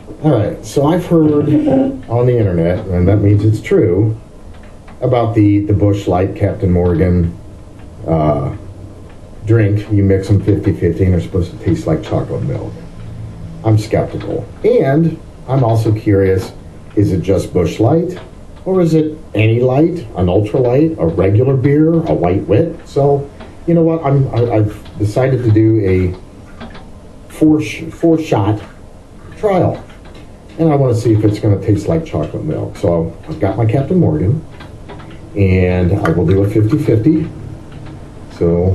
All right, so I've heard on the internet, and that means it's true, about the Busch Light Captain Morgan drink. You mix them 50-50 and they're supposed to taste like chocolate milk. I'm skeptical. And I'm also curious, is it just Busch Light? Or is it any light, an ultra light, a regular beer, a white wit? So, you know what, I've decided to do a four shot trial. And I want to see if it's going to taste like chocolate milk. So I've got my Captain Morgan, and I will do a 50-50. So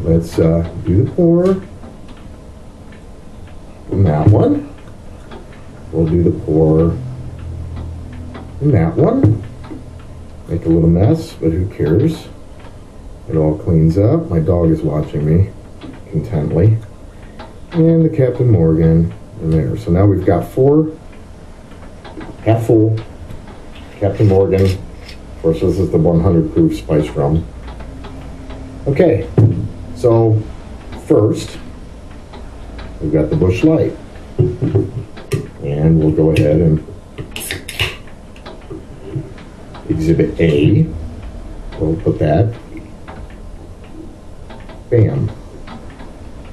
let's do the pour in that one. We'll do the pour in that one. Make a little mess, but who cares? It all cleans up. My dog is watching me intently. And the Captain Morgan in there. So now we've got 4 half full Captain Morgan. Of course, this is the 100 proof spice rum. Okay, so first we've got the Busch Light, and we'll go ahead and Exhibit A. We'll put that. Bam.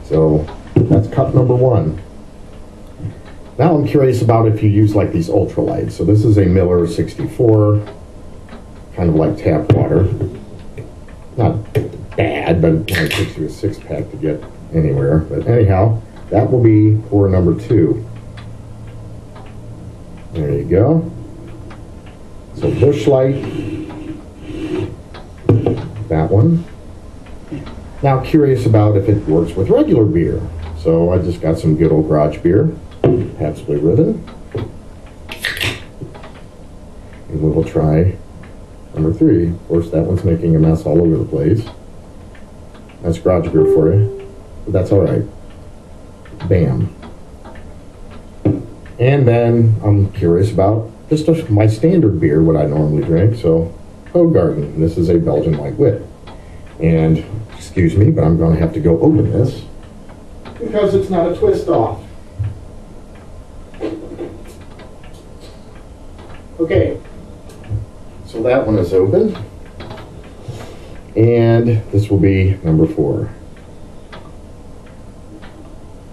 So that's cup number 1. Now I'm curious about if you use like these ultralights. So this is a Miller 64, kind of like tap water. Not bad, but it only takes you a 6-pack to get anywhere. But anyhow, that will be pour number 2. There you go. So Busch Light, that one. Now curious about if it works with regular beer. So I just got some good old garage beer. Pabst Blue Ribbon. And we will try number 3. Of course, that one's making a mess all over the place. That's garage beer for you, but that's all right. Bam. And then I'm curious about just my standard beer, what I normally drink. So, Hoegaarden. This is a Belgian white wit. And, excuse me, but I'm going to have to go open this because it's not a twist off. Okay, so that one is open, and this will be number 4.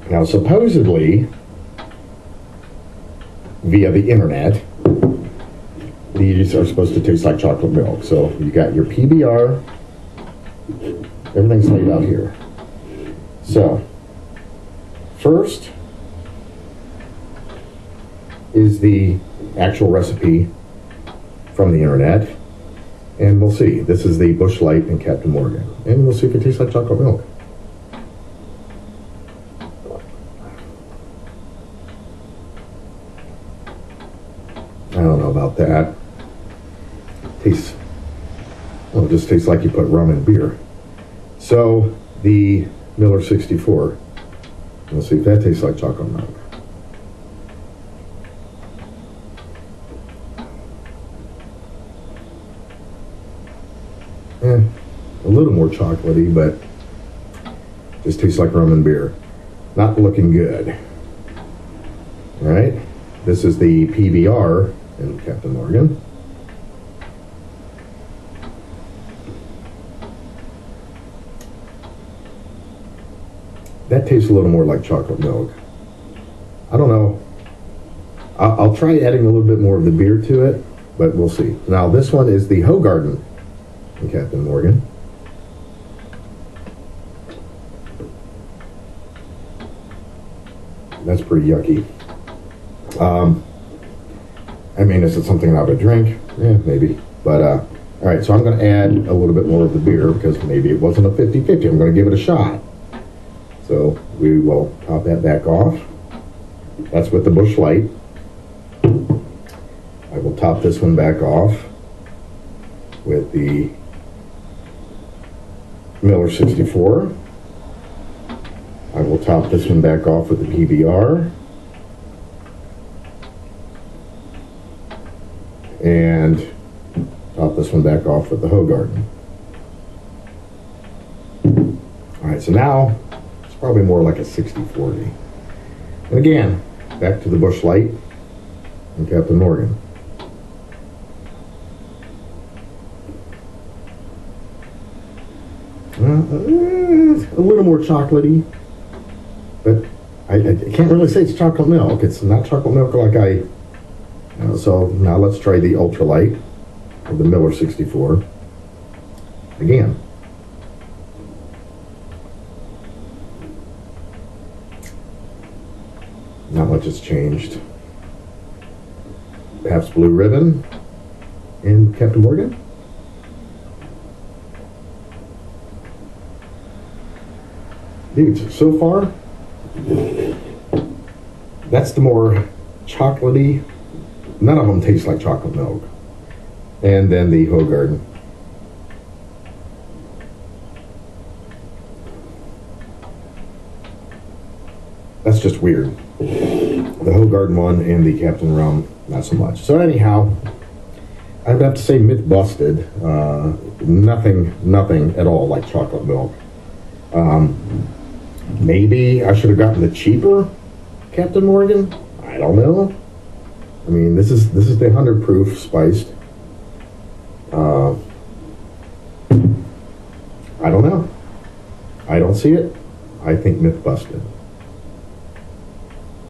Now, supposedly, via the internet, these are supposed to taste like chocolate milk. So you got your PBR, everything's laid out here. So, first is the actual recipe from the internet, and we'll see. This is the Busch Light and Captain Morgan, and we'll see if it tastes like chocolate milk. I don't know about that. Tastes, well, it just tastes like you put rum in beer. So the Miller 64, we'll see if that tastes like chocolate milk. A little more chocolatey, but just tastes like rum and beer. Not looking good. All right, this is the PBR in Captain Morgan. That tastes a little more like chocolate milk. I don't know. I'll try adding a little bit more of the beer to it, but we'll see. Now this one is the Hoegaarden in Captain Morgan. That's pretty yucky. I mean, is it something I would drink? Yeah, maybe. But, all right, so I'm going to add a little bit more of the beer because maybe it wasn't a 50-50. I'm going to give it a shot. So we will top that back off. That's with the Busch Light. I will top this one back off with the Miller 64. I will top this one back off with the PBR. And top this one back off with the Hoegaarden. All right, so now it's probably more like a 60-40. And again, back to the Busch Light and Captain Morgan. A little more chocolatey, but I can't really say it's chocolate milk. It's not chocolate milk like so now let's try the ultralight of the Miller 64 again. Not much has changed. Perhaps Blue Ribbon and Captain Morgan. Dude, so far, that's the more chocolatey. None of them taste like chocolate milk. And then the Hoegaarden. That's just weird. The Hoegaarden one and the Captain Rum, not so much. So anyhow, I would have to say myth busted. Nothing at all like chocolate milk. Maybe I should have gotten the cheaper Captain Morgan. I don't know. I mean, this is the 100 proof spiced. I don't know. I don't see it. I think myth busted.